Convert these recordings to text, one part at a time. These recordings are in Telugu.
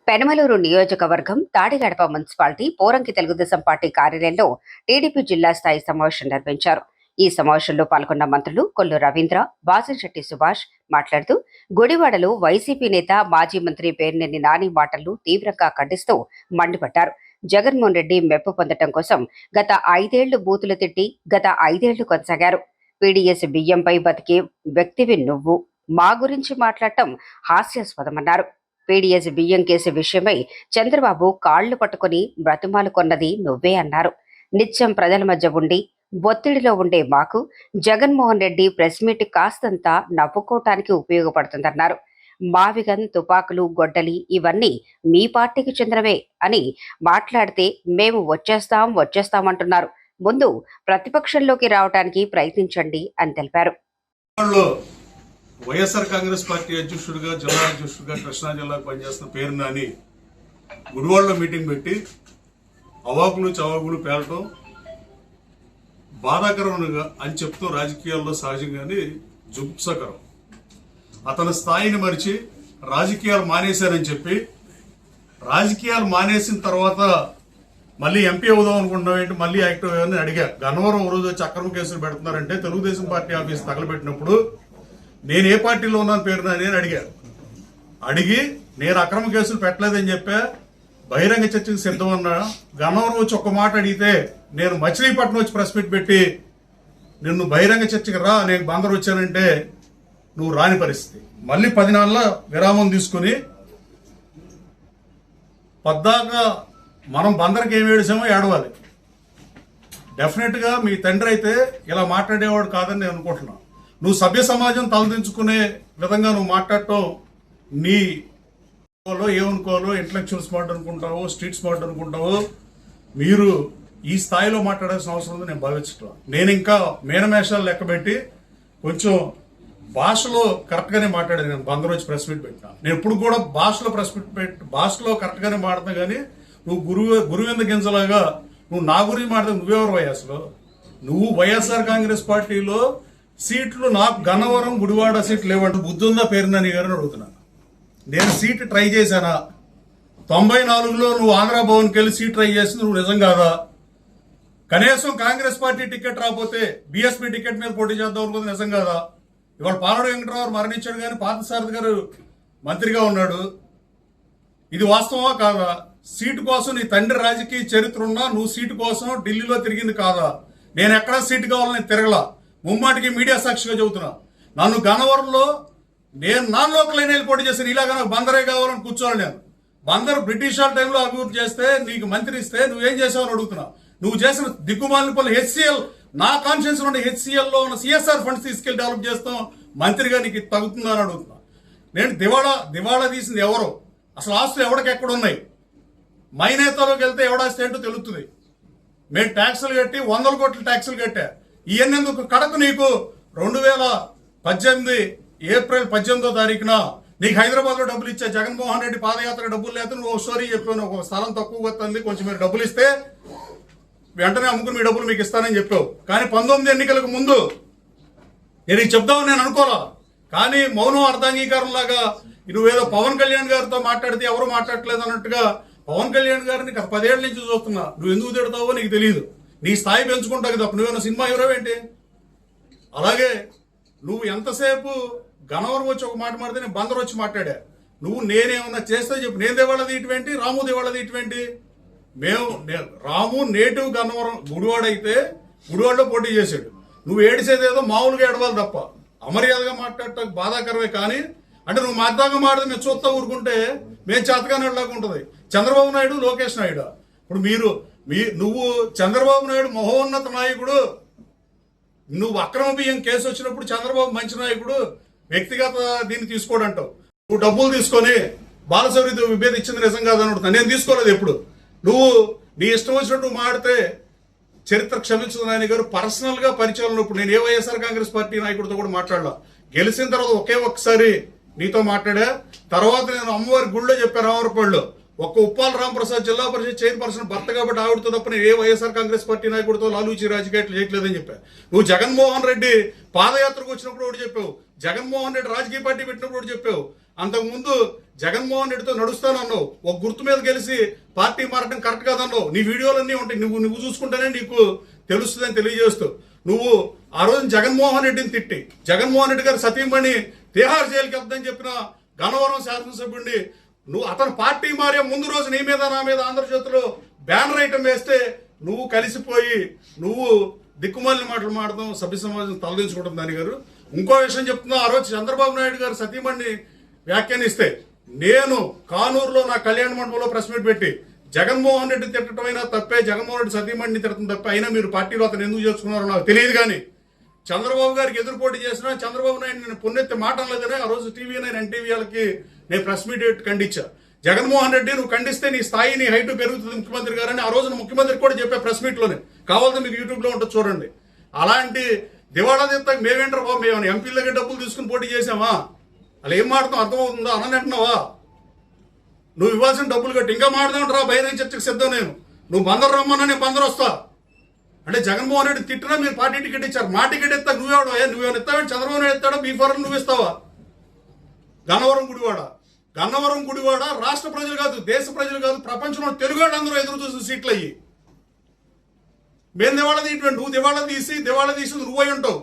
పెనమలూరు నియోజకవర్గం తాడిగడప మున్సిపాలిటీ పోరంకి తెలుగుదేశం పార్టీ కార్యాలయంలో టీడీపీ జిల్లా స్థాయి సమావేశం నిర్వహించారు. ఈ సమావేశంలో పాల్గొన్న మంత్రులు కొల్లు రవీంద్ర, బాసిశెట్టి సుభాష్ మాట్లాడుతూ గుడివాడలో వైసీపీ నేత మాజీ మంత్రి పేర్నేని నాని మాటలను తీవ్రంగా ఖండిస్తూ మండిపడ్డారు. జగన్మోహన్ రెడ్డి మెప్పు పొందడం కోసం గత 5 ఏళ్లు బూతులు తిట్టి గత 5 ఏళ్లు కొనసాగారు. పీడీఎస్ బియ్యంపై బతికే వ్యక్తివి నువ్వు, మా గురించి మాట్లాడటం హాస్యాస్పదమన్నారు. పీడీఎస్ బియ్యం కేసు విషయమై చంద్రబాబు కాళ్లు పట్టుకుని బ్రతిమాలు కొన్నది నువ్వే అన్నారు. నిత్యం ప్రజల మధ్య ఉండి ఒత్తిడిలో ఉండే మాకు జగన్మోహన్ రెడ్డి ప్రెస్ మీట్ కాస్తంత నవ్వుకోవటానికి ఉపయోగపడుతుందన్నారు. మావిగన్, తుపాకులు, గొడ్డలి ఇవన్నీ మీ పార్టీకి చెందినవే అని మాట్లాడితే మేము వచ్చేస్తామంటున్నారు. ముందు ప్రతిపక్షంలోకి రావడానికి ప్రయత్నించండి అని తెలిపారు. వైఎస్ఆర్ కాంగ్రెస్ పార్టీ అధ్యక్షుడిగా, జిల్లా అధ్యక్షుడిగా కృష్ణా జిల్లాకు పనిచేస్తున్న పేర్నేని గుడివాడలో మీటింగ్ పెట్టి అవాకులు చవాకులు పేలటం బాధాకరం అని చెప్తూ రాజకీయాల్లో సహజంగానే జుగుప్సకరం. అతని స్థాయిని మరిచి రాజకీయాలు మానేశారని చెప్పి, రాజకీయాలు మానేసిన తర్వాత మళ్ళీ ఎంపీ అవుదాం అనుకుంటున్నాం ఏంటి, మళ్ళీ యాక్టివ్ అయ్యారని అడిగా. గన్నవరం ఓ రోజు వచ్చి అక్రమ కేసులు పెడుతున్నారంటే తెలుగుదేశం పార్టీ ఆఫీస్ తగలబెట్టినప్పుడు నేను ఏ పార్టీలో ఉన్నాను పేర్నేని అని అడిగాను. అడిగి నేను అక్రమ కేసులు పెట్టలేదని చెప్పా, బహిరంగ చర్చకు సిద్ధం అన్నా. గన్నవరం వచ్చి ఒక్క మాట అడిగితే నేను మచిలీపట్నం వచ్చి ప్రెస్ మీట్ పెట్టి నిన్ను బహిరంగ చర్చకు రా, నేను బందరు వచ్చానంటే నువ్వు రాని పరిస్థితి. మళ్ళీ 10 నెలల విరామం తీసుకుని పద్దాకా మనం బందరికి ఏమి ఏడిసామో ఏడవాలి. డెఫినెట్ గా మీ తండ్రి అయితే ఇలా మాట్లాడేవాడు కాదని నేను అనుకుంటున్నాను. నువ్వు సభ్య సమాజం తలదించుకునే విధంగా నువ్వు మాట్లాడటం నీ ఏమనుకోవాలో, ఇంటలెక్చువల్ స్మార్ట్ అనుకుంటావో, స్ట్రీట్ స్మార్ట్ అనుకుంటావో, మీరు ఈ స్థాయిలో మాట్లాడాల్సిన అవసరం ఉంది నేను భావించట్లా. నేను ఇంకా మేనమేషాలు లెక్కబెట్టి కొంచెం భాషలో కరెక్ట్ గానే మాట్లాడాను. నేను బందరు వచ్చి ప్రెస్ మీట్ పెట్టినా. నేను ఇప్పుడు కూడా భాషలో కరెక్ట్ గానే మాట్లాడుతున్నా. కానీ నువ్వు గురువింద గింజలాగా నువ్వు నా గురించి మాట్లాడు. నువ్వెవరు అసలు? నువ్వు వైఎస్ఆర్ కాంగ్రెస్ పార్టీలో సీట్లు నాకు గన్నవరం, గుడివాడ సీట్లు లేవంటే బుద్ధి ఉందా పేర్నేని గారిని అడుగుతున్నాను. నేను సీట్ ట్రై చేశానా? 94లో నువ్వు ఆంధ్ర భవన్కి వెళ్ళి సీట్ ట్రై చేసింది నువ్వు నిజం కాదా? కనీసం కాంగ్రెస్ పార్టీ టికెట్ రాకపోతే బీఎస్పీ టికెట్ మీద పోటీ చేద్దాం అనుకుంది నిజం కాదా? ఇవాళ పాలడు వెంకటరావు మరణించాడు కానీ పార్థసారథి గారు మంత్రిగా ఉన్నాడు. ఇది వాస్తవమా కాదా? సీటు కోసం నీ తండ్రి రాజకీయ చరిత్ర ఉన్నా నువ్వు సీటు కోసం ఢిల్లీలో తిరిగింది కాదా? నేను ఎక్కడా సీటు కావాలని తిరగలా. ముమ్మాటికి మీడియా సాక్షిగా చెబుతున్నా. నన్ను గన్నవరంలో నేను నాన్ లోకల్ అయిన పోటీ చేశాను. ఇలాగా నాకు బందరే కావాలని కూర్చోవాలి. నేను బందర్ బ్రిటిష్ వాళ్ళ టైంలో అభివృద్ధి చేస్తే నీకు మంత్రి ఇస్తే నువ్వేం చేసావని అడుగుతున్నా. నువ్వు చేసిన దిక్కుమాలిన పనులు హెచ్సిఎల్, నా కాన్షియన్స్ ఉన్న హెచ్సిఎల్ లో ఉన్న సిఎస్ఆర్ ఫండ్స్ తీసుకెళ్లి డెవలప్ చేస్తాం, మంత్రిగా నీకు తగ్గుతుందా అని అడుగుతున్నా. నేను దివాళా తీసింది ఎవరో, అసలు ఆస్తులు ఎవరికి ఎక్కడ ఉన్నాయి, మైనేతలోకి వెళ్తే ఎవడాస్తే ఏంటో తెలుస్తుంది. మేము ట్యాక్సులు కట్టి 100 కోట్ల ట్యాక్సులు కట్టా. ఇవన్నెందుకు కడకు? నీకు 2018 ఏప్రిల్ 18వ తారీఖున నీకు హైదరాబాద్ లో డబ్బులు ఇచ్చా. జగన్మోహన్ రెడ్డి పాదయాత్ర డబ్బులు లేక నువ్వు స్టోరీ చెప్పావు. ఒక స్థలం తక్కువ వస్తుంది, కొంచెం మీరు డబ్బులు ఇస్తే వెంటనే అమ్ముకుని మీ డబ్బులు మీకు ఇస్తానని చెప్పావు. కానీ 19 ఎన్నికలకు ముందు నేను చెప్దామని నేను అనుకోలా. కానీ మౌనం అర్ధాంగీకారం లాగా నువ్వేదో పవన్ కళ్యాణ్ గారితో మాట్లాడితే ఎవరు మాట్లాడలేదు అన్నట్టుగా పవన్ కళ్యాణ్ గారిని 10 ఏళ్ల నుంచి చూస్తున్నా. నువ్వు ఎందుకు తిడతావో నీకు తెలియదు. నీ స్థాయి పెంచుకుంటావు తప్ప నువ్వేమన్నా సినిమా హీరో ఏంటి? అలాగే నువ్వు ఎంతసేపు గన్నవరం వచ్చి ఒక మాట మాడితే నేను బందరు వచ్చి మాట్లాడా. నువ్వు నేనేమన్నా చేస్తే చెప్పు. నేను దేవాళ్ళది ఇటువంటి, రాము దేవాళ్ళది ఇటువంటి. రాము నేటివ్ గన్నవరం గుడివాడ అయితే గుడివాడలో పోటీ చేశాడు. నువ్వు ఏడిసేదేదో మామూలుగా ఏడవాలి తప్ప అమర్యాదగా మాట్లాడటం బాధాకరమే. కానీ అంటే నువ్వు మాట్లాగా మాడితే మేము చూస్తా ఊరుకుంటే మేము చేతకానేలాగా ఉంటుంది. చంద్రబాబు నాయుడు, లోకేష్ నాయుడు, ఇప్పుడు నువ్వు చంద్రబాబు నాయుడు మహోన్నత నాయకుడు. నువ్వు అక్రమ బియ్యం కేసు వచ్చినప్పుడు చంద్రబాబు మంచి నాయకుడు, వ్యక్తిగత దీన్ని తీసుకోడంటావు. నువ్వు డబ్బులు తీసుకొని బాలశౌరితో విభేద ఇచ్చింది నిజం కాదని అడుగుతా. నేను తీసుకోలేదు ఎప్పుడు. నువ్వు నీ ఇష్టం వచ్చినట్టు మాడితే చరిత్ర క్షమించదు. నాయన గారు పర్సనల్ గా పరిచయం ఉన్నప్పుడు నేను ఏ వైఎస్ఆర్ కాంగ్రెస్ పార్టీ నాయకుడితో కూడా మాట్లాడలా. గెలిచిన తర్వాత ఒక్కసారి నీతో మాట్లాడా. తర్వాత నేను అమ్మవారి గుళ్ళో చెప్పాను, రామవరపల్లిలో ఒక్క ఉప్పాల రామప్రసాద్ జిల్లా పరిషత్ చైర్పర్సన్ భర్త కాబట్టి ఆవిడతో తప్ప నేను ఏ వైఎస్ఆర్ కాంగ్రెస్ పార్టీ నాయకుడితో లాలూచి రాజకీయాలు చేయట్లేదని చెప్పాను. నువ్వు జగన్మోహన్ రెడ్డి పాదయాత్రకు వచ్చినప్పుడు ఒకటి చెప్పావు, జగన్మోహన్ రెడ్డి రాజకీయ పార్టీ పెట్టినప్పుడు ఒకటి చెప్పావు. అంతకుముందు జగన్మోహన్ రెడ్డితో నడుస్తానన్నావు, ఒక గుర్తు మీద గెలిచి పార్టీ మారడం కరెక్ట్ కాదన్నావు. నీ వీడియోలన్నీ ఉంటాయి, నువ్వు చూసుకుంటేనే నీకు తెలుస్తుందని తెలియజేస్తూ నువ్వు ఆ రోజు జగన్మోహన్ రెడ్డిని తిట్టి జగన్మోహన్ రెడ్డి గారి సతీమణి తిహార్ జైలుకి వెళ్తాదని చెప్పిన గన్నవరం శాసనసభ్యుడిని నువ్వు అతను పార్టీ మారే ముందు రోజు నీ మీద నా మీద ఆంధ్రజ్యోతిలో బ్యానర్ ఐటమ్ వేస్తే నువ్వు కలిసిపోయి నువ్వు దిక్కుమాలిన మాటలు మాడదాం, సభ్య సమాజం తలదించుకుంటుంది దాని గారు. ఇంకో విషయం చెప్తున్నా, ఆ రోజు చంద్రబాబు నాయుడు గారు సతీమణిని వ్యాఖ్యానిస్తే నేను కానూరులో నా కళ్యాణ మండపంలో ప్రెస్ మీట్ పెట్టి జగన్మోహన్ రెడ్డి తిట్టడం అయినా తప్పే, జగన్మోహన్ రెడ్డి సతీమణిని తిట్టడం తప్పే, అయినా మీరు పార్టీలో అతను ఎందుకు చేసుకున్నారో నాకు తెలియదు. కానీ చంద్రబాబు గారికి ఎదురుపోటీ చేసినా చంద్రబాబు నాయుడు నేను పుణ్యెత్తి మాట లేదనే ఆ రోజు టీవీ నైన్ ఎన్టీవీ వాళ్ళకి నేను ప్రెస్ మీట్ ఖండించా. జగన్మోహన్ రెడ్డి నువ్వు ఖండిస్తే నీ స్థాయి నీ హైట్ పెరుగుతుంది ముఖ్యమంత్రి గారని ఆ రోజు ముఖ్యమంత్రి కూడా చెప్పే ప్రెస్ మీట్ లోనే, కావాలంటే మీకు యూట్యూబ్ లో ఉంటుంది చూడండి. అలాంటి దివాళా తీర్థం మేమేంటారు బాబు, మేము ఎంపీల దగ్గర డబ్బులు తీసుకుని పోటీ చేసామా? అలా ఏం మాడతాం అర్థమవుతుందా? అన్నని అంటున్నావా? నువ్వు ఇవ్వాల్సిన డబ్బులు కట్టి ఇంకా మాడదామంటారా? బహిరంగ చర్చకు సిద్ధం నేను. నువ్వు బందరు రమ్మన్నా నేను బందరు వస్తా అంటే జగన్మోహన్ రెడ్డి తిట్టినా మీరు పార్టీ టికెట్ ఇచ్చారు. మా టికెట్ ఇస్తా నువ్వేమైనా ఇస్తావు? చంద్రబాబు నాయుడు ఇస్తాడా? బీ4 నువ్వు ఇస్తావా? గన్నవరం గుడివాడ రాష్ట్ర ప్రజలు కాదు, దేశ ప్రజలు కాదు, ప్రపంచంలో తెలుగు అందరూ ఎదురు చూసిన సీట్లు అయ్యి మేము దివాళా తీయటువంటి నువ్వు దివాళా తీసి నువ్వై ఉంటావు.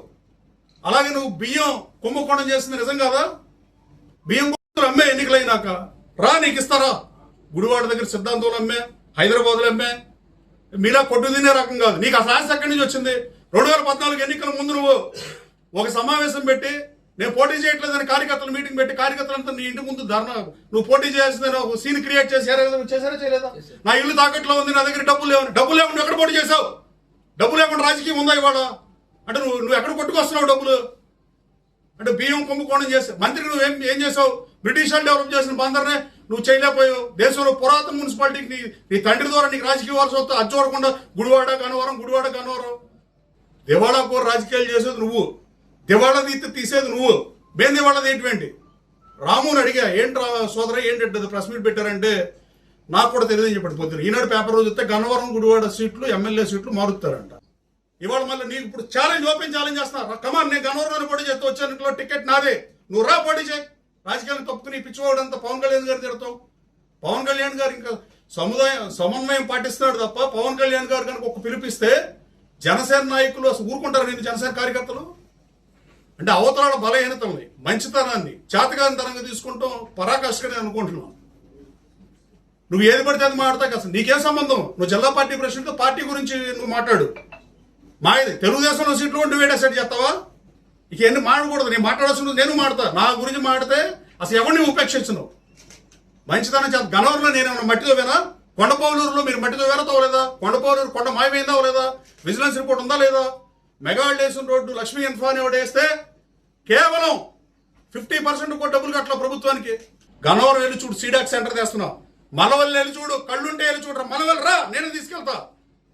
అలాగే నువ్వు బియ్యం కుంభకోణం చేస్తుంది నిజం కాదా? బియ్యం అమ్మే ఎన్నికలైనాక రా నీకు ఇస్తారా? గుడివాడ దగ్గర సిద్ధాంతంలో అమ్మే, హైదరాబాద్లో అమ్మే, మీలా కొట్టు తినే రకం కాదు. నీకు అసలు ఆశ ఎక్కడి నుంచి వచ్చింది? 2014 ఎన్నికల ముందు నువ్వు ఒక సమావేశం పెట్టి నేను పోటీ చేయట్లేదని కార్యకర్తల మీటింగ్ పెట్టి కార్యకర్తలంతా నీ ఇంటి ముందు ధర్నా నువ్వు పోటీ చేయాల్సిందని ఒక సీన్ క్రియేట్ చేశారా చేయలేదా? నా ఇల్లు తాకట్లో ఉంది, నా దగ్గర డబ్బులు లేవు ఎక్కడ పోటీ చేసావు? డబ్బు లేకుండా రాజకీయం ఉందా ఇవాళ? అంటే నువ్వు ఎక్కడ కొట్టుకొస్తున్నావు డబ్బులు? అంటే బియ్యం కుంభకోణం చేసావు. మంత్రికి నువ్వు ఏం చేసావు? బ్రిటిష్ వాళ్ళు డెవలప్ చేసిన బందర్నే నువ్వు చేయలేకపోయావు. దేశంలో పురాతన మున్సిపాలిటీకి నీ తండ్రి ద్వారా నీకు రాజకీయ వారసత్వం అది చూడకుండా గుడివాడ గన్నవరం దివాళా కోర రాజకీయాలు చేసేది నువ్వు, దివాళా తీసేది నువ్వు. బేన్ దివాళా తీయటువంటి రాముని అడిగా ఏంటి సోదర ఏంటి ప్రెస్ మీట్ పెట్టారంటే నాకు కూడా తెలియదని చెప్పాడు. పొద్దున ఈనాడు పేపర్ రోజు వస్తే గన్నవరం గుడివాడ సీట్లు ఎమ్మెల్యే సీట్లు మారుతారంట. ఇవాళ మళ్ళీ నీకు ఇప్పుడు ఓపెన్ ఛాలెంజ్ చేస్తున్నా. కమాన్ నేను గన్నవరంలో పోటీ చేస్తే వచ్చాను, టికెట్ నాదే, నువ్వు రా పోటీ చేయి. రాజకీయాలు తప్పుకుని పిచ్చివాడంతా పవన్ కళ్యాణ్ గారు తిడతావు. పవన్ కళ్యాణ్ గారు ఇంకా సమన్వయం పాటిస్తున్నాడు తప్ప పవన్ కళ్యాణ్ గారు కనుక ఒక పిలిపిస్తే జనసేన నాయకులు అసలు ఊరుకుంటారు. నేను జనసేన కార్యకర్తలు అంటే అవతరాల బలహీనతల్ని మంచితనాన్ని చేతకానితనంగా తీసుకుంటాం పరాకాష్కనే అనుకుంటున్నావు. నువ్వు ఏది పడితే అది మాట్లాడతాక అసలు నీకేం సంబంధం? నువ్వు జిల్లా పార్టీ ప్రెసిడెంట్, పార్టీ గురించి నువ్వు మాట్లాడు. మాది తెలుగుదేశంలో సీట్లు ఉంటే వేడే సెట్ చేస్తావా? ఇక ఎన్ని మాడకూడదు. నేను మాట్లాడాల్సింది నేను మాడతా. నా గురించి మాడితే అసలు ఎవరిని ఉపేక్షించను. మంచితనం చేత గన్నవరంలో నేను మట్టితో వేనా? కొండపోలూరులో మీరు మట్టితో వేనా తవ్వలేదా? కొండపోలూరు కొండ మాయమైందా లేదా? విజిలెన్స్ రిపోర్ట్ ఉందా లేదా? మెగా డేషన్ రోడ్డు లక్ష్మీ ఇన్ఫా అని వేస్తే కేవలం 50% కూడా డబ్బులు కట్టల ప్రభుత్వానికి. గన్నవరం వెళ్ళి చూడు, సీడాక్ సెంటర్ తెస్తున్నావు. మనవల్లి వెళ్ళి చూడు, కళ్ళుంటే వెళ్ళి చూడరా. మనవల్లి రా, నేను తీసుకెళ్తా.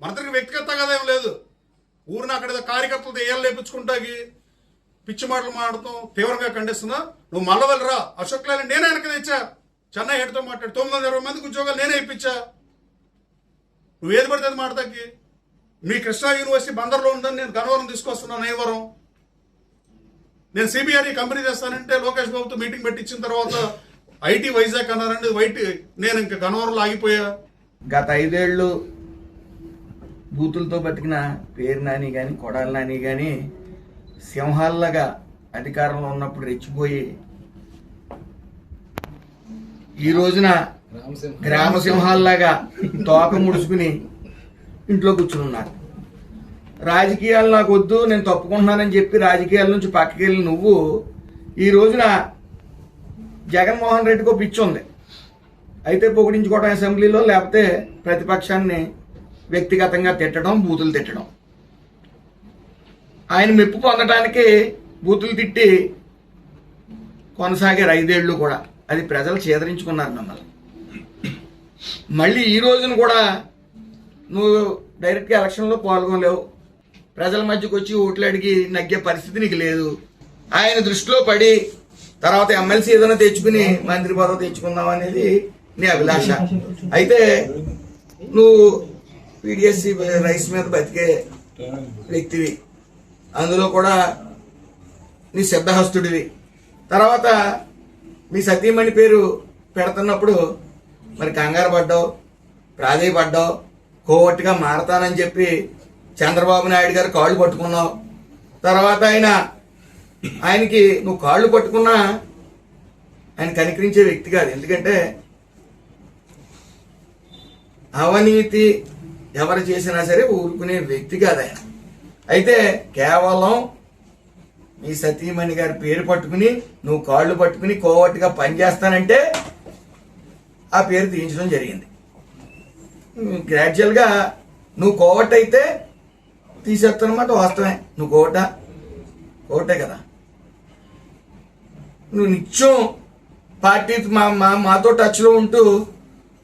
మన దగ్గర వ్యక్తిగత కదా ఏం లేదు. ఊరిని అక్కడ కార్యకర్తలతో ఏళ్ళు లేపించుకుంటాకి పిచ్చి మాటలు మాడతాం తీవ్రంగా ఖండిస్తున్నా. నువ్వు మల్లవల్లి రా. అశోక్ లాల్ నేనే వెనక తెచ్చా. చెన్నై హెడ్తో మాట్లాడి 920 మందికి ఉద్యోగాలు నేనే ఇప్పించా. నువ్వు ఏది పడితే అది మాడతాకి. మీ కృష్ణా యూనివర్సిటీ బందర్లో ఉందని నేను గన్నవరం తీసుకొస్తున్నాను. నైవరం నేను సిబిఆర్ఈ కంపెనీ తెస్తానంటే లోకేష్ బాబుతో మీటింగ్ పెట్టి ఇచ్చిన తర్వాత ఐటీ వైజాగ్ అన్నారండి. నేను ఇంకా గన్నవరంలో ఆగిపోయా. గత 5 ఏళ్ళు బూతులతో బతికిన పేరు నాని కానీ కొడాలి నాని కానీ సింహాల్లాగా అధికారంలో ఉన్నప్పుడు రెచ్చిపోయి ఈ రోజున గ్రామ సింహాల్లాగా తోక ముడుచుకుని ఇంట్లో కూర్చుని ఉన్నారు. రాజకీయాలు నాకు వద్దు, నేను తప్పుకుంటున్నానని చెప్పి రాజకీయాల నుంచి పక్కకి వెళ్ళి నువ్వు ఈ రోజున జగన్మోహన్ రెడ్డికి పిచ్చి ఉంది. అయితే పొగిడించుకోవడం అసెంబ్లీలో, లేకపోతే ప్రతిపక్షాన్ని వ్యక్తిగతంగా తిట్టడం, బూతులు తిట్టడం. ఆయన మెప్పు పొందడానికి బూతులు తిట్టి కొనసాగారు 5 ఏళ్ళు కూడా. అది ప్రజలు చేదరించుకున్నారు మిమ్మల్ని. మళ్ళీ ఈ రోజున కూడా నువ్వు డైరెక్ట్గా ఎలక్షన్లో పాల్గొనలేవు. ప్రజల మధ్యకు వచ్చి ఓట్లు అడిగి నగ్గే పరిస్థితి నీకు లేదు. ఆయన దృష్టిలో పడి తర్వాత ఎమ్మెల్సీ ఏదైనా తెచ్చుకుని మంత్రి పదవి తెచ్చుకుందాం అనేది నీ అభిలాష. అయితే నువ్వు పీడిఎస్సీ రైస్ మీద బతికే వ్యక్తివి, అందులో కూడా నీ సిద్ధహస్తుడివి. తర్వాత మీ సతీమణి పేరు పెడుతున్నప్పుడు మరి కంగారు పడ్డావు, ప్రాధేయపడ్డావు, కోవట్టుగా మారతానని చెప్పి చంద్రబాబు నాయుడు గారు కాళ్ళు పట్టుకున్నావు. తర్వాత ఆయనకి నువ్వు కాళ్ళు పట్టుకున్నా ఆయన కనికరించే వ్యక్తి కాదు. ఎందుకంటే అవినీతి ఎవరు చేసినా సరే ఊరుకునే వ్యక్తి కాదు ఆయన. అయితే కేవలం మీ సతీమణి గారి పేరు పట్టుకుని నువ్వు కాళ్ళు పట్టుకుని కోవట్టుగా పనిచేస్తానంటే ఆ పేరు తీయించడం జరిగింది. గ్రాడ్యువల్గా నువ్వు కోవట్ అయితే తీసేస్తానమాట వాస్తవమే. నువ్వు కోవటే కదా. నువ్వు నిత్యం పార్టీ మాతో టచ్లో ఉంటూ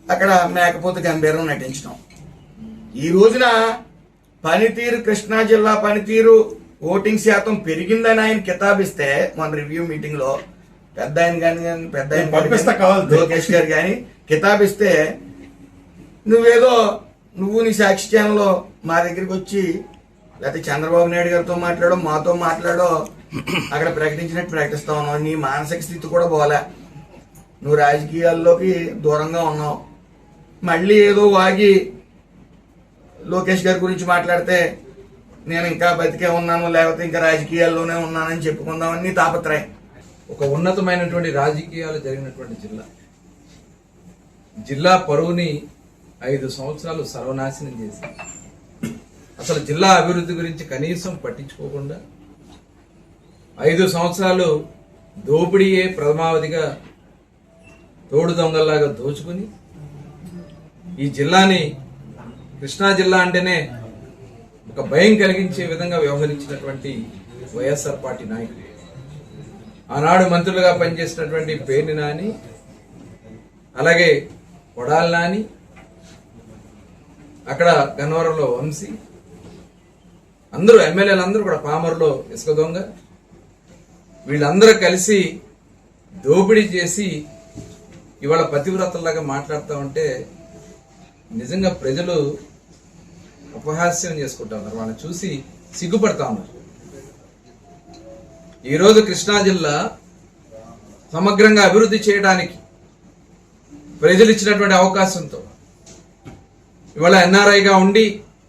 అక్కడ మేకపోతే గంభీరం నటించడం. ఈ రోజున పనితీరు, కృష్ణా జిల్లా పనితీరు ఓటింగ్ శాతం పెరిగిందని ఆయన కితాబిస్తే మన రివ్యూ మీటింగ్ లో పెద్ద ఆయన లోకేష్ గారు కానీ కితాబిస్తే నువ్వు నీ సాక్షి ఛానల్లో మా దగ్గరికి వచ్చి లేకపోతే చంద్రబాబు నాయుడు గారితో మాట్లాడో మాతో మాట్లాడో అక్కడ ప్రకటించినట్టు ప్రకటిస్తా ఉన్నావు. నీ మానసిక స్థితి కూడా పోలే. నువ్వు రాజకీయాల్లోకి దూరంగా ఉన్నావు. మళ్ళీ ఏదో వాగి లోకేష్ గారి గురించి మాట్లాడితే నేను ఇంకా బతికే ఉన్నాను, లేకపోతే ఇంకా రాజకీయాల్లోనే ఉన్నానని చెప్పుకుందామని తాపత్రయం. ఒక ఉన్నతమైనటువంటి రాజకీయాలు జరిగినటువంటి జిల్లా పరువుని 5 సంవత్సరాలు సర్వనాశనం చేసి అసలు జిల్లా అభివృద్ధి గురించి కనీసం పట్టించుకోకుండా 5 సంవత్సరాలు దోపిడీయే ప్రథమావధిగా తోడు దొంగల్లాగా దోచుకుని ఈ జిల్లాని, కృష్ణా జిల్లా అంటేనే ఒక భయం కలిగించే విధంగా వ్యవహరించినటువంటి వైఎస్ఆర్ పార్టీ నాయకులు, ఆనాడు మంత్రులుగా పనిచేసినటువంటి పేర్ని నాని, అలాగే కొడాలి నాని, అక్కడ గన్నవరంలో వంశీ, అందరూ ఎమ్మెల్యేలందరూ కూడా పామరులో ఇసుక దొంగ, వీళ్ళందరూ కలిసి దోపిడీ చేసి ఇవాళ పతివ్రతలాగా మాట్లాడుతూ ఉంటే నిజంగా ప్రజలు ఉపహాస్యం చేసుకుంటా ఉన్నారు. వాళ్ళని చూసి సిగ్గుపడతా ఉన్నారు. ఈరోజు కృష్ణా జిల్లా సమగ్రంగా అభివృద్ధి చేయడానికి ప్రజలు ఇచ్చినటువంటి అవకాశంతో ఇవాళ ఎన్ఆర్ఐగా ఉండి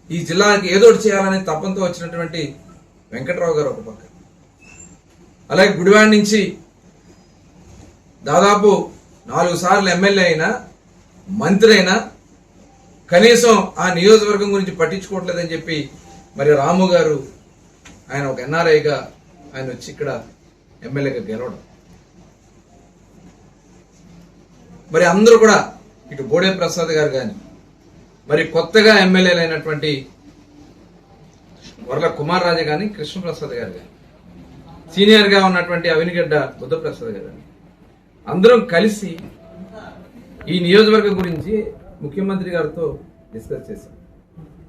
ఈ జిల్లాకి ఏదో ఒకటి చేయాలనే తపంతో వచ్చినటువంటి వెంకట్రావు గారు ఒక పక్క, అలాగే గుడివాడ నుంచి దాదాపు 4 సార్లు ఎమ్మెల్యే అయినా మంత్రి అయినా కనీసం ఆ నియోజకవర్గం గురించి పట్టించుకోవట్లేదని చెప్పి మరి రాము గారు ఆయన ఒక ఎన్ఆర్ఐగా ఆయన వచ్చి ఇక్కడ ఎమ్మెల్యేగా గెలవడం. మరి అందరూ కూడా ఇటు బోడే ప్రసాద్ గారు కానీ మరి కొత్తగా ఎమ్మెల్యేలు అయినటువంటి వర్ల కుమార్ రాజా కానీ కృష్ణప్రసాద్ గారు కానీ సీనియర్గా ఉన్నటువంటి అవినిగడ్డ బుద్ధప్రసాద్ గారు కానీ అందరం కలిసి ఈ నియోజకవర్గం గురించి ముఖ్యమంత్రి గారితో డిస్కస్ చేశాం.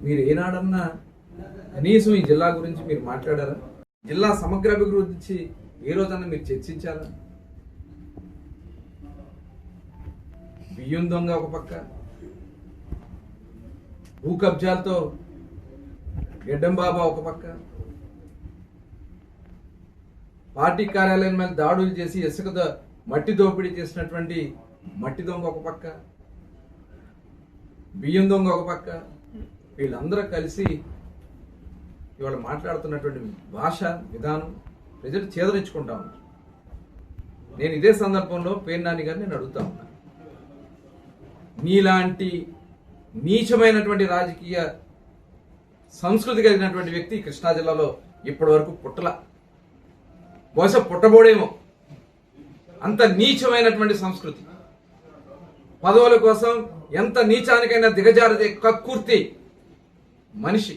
మీరు ఏనాడన్నా కనీసం ఈ జిల్లా గురించి మీరు మాట్లాడారా? జిల్లా సమగ్ర అభివృద్ధి ఏ రోజన్నా మీరు చర్చించారా? బియ్యం దొంగ ఒక పక్క, భూ కబ్జాలతో గెడ్డం బాబా ఒక పక్క, పార్టీ కార్యాలయం మీద దాడులు చేసి ఇసుక మట్టి దోపిడీ చేసినటువంటి మట్టి దొంగ ఒక పక్క, బియ్యం దొంగ ఒక పక్క, వీళ్ళందరూ కలిసి ఇవాళ మాట్లాడుతున్నటువంటి భాష విధానం ప్రజలు చేదరించుకుంటా ఉన్నారు. నేను ఇదే సందర్భంలో పేరు నాని గారిని నేను అడుగుతా ఉన్నా, నీలాంటి నీచమైనటువంటి రాజకీయ సంస్కృతి కలిగినటువంటి వ్యక్తి కృష్ణా జిల్లాలో ఇప్పటి వరకు పుట్టల, బహుశా పుట్టబోడేమో. అంత నీచమైనటువంటి సంస్కృతి, పదవుల కోసం ఎంత నీచానికైనా దిగజారదే కక్కుర్తి మనిషి.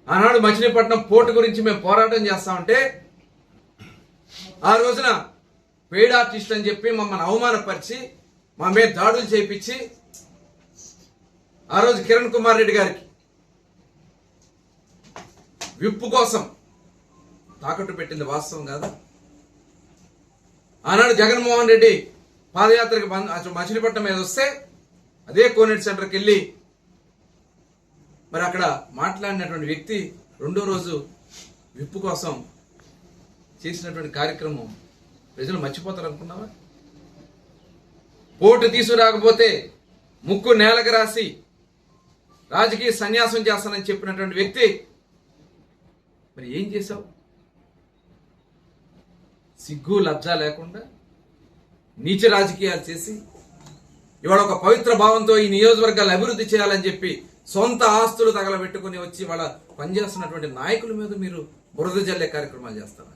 ఆనాడు మచిలీపట్నం పోర్టు గురించి మేము పోరాటం చేస్తామంటే ఆ రోజున పెయిడ్ ఆర్టిస్ట్ అని చెప్పి మమ్మల్ని అవమానపరిచి మా మీద దాడులు చేయించి ఆ రోజు కిరణ్ కుమార్ రెడ్డి గారికి విప్పు కోసం తాకట్టు పెట్టింది వాస్తవం కాదా? ఆనాడు జగన్మోహన్ రెడ్డి పాదయాత్రకి మచిలీపట్నం మీద వస్తే అదే కోనేటి సెంటర్కి వెళ్ళి మరి అక్కడ మాట్లాడినటువంటి వ్యక్తి రెండో రోజు విప్పు కోసం చేసినటువంటి కార్యక్రమం ప్రజలు మర్చిపోతారు అనుకున్నావా? ఓటు తీసుకురాకపోతే ముక్కు నేలకు రాసి రాజకీయ సన్యాసం చేస్తానని చెప్పినటువంటి వ్యక్తి మరి ఏం చేశావు? సిగ్గు లజ్జ లేకుండా నీచ రాజకీయాలు చేసి ఇవాళ ఒక పవిత్ర భావంతో ఈ నియోజకవర్గాలు అభివృద్ధి చేయాలని చెప్పి సొంత ఆస్తులు తగలబెట్టుకుని వచ్చి వాళ్ళ పనిచేస్తున్నటువంటి నాయకుల మీద మీరు బురద జల్లే కార్యక్రమాలు చేస్తారు.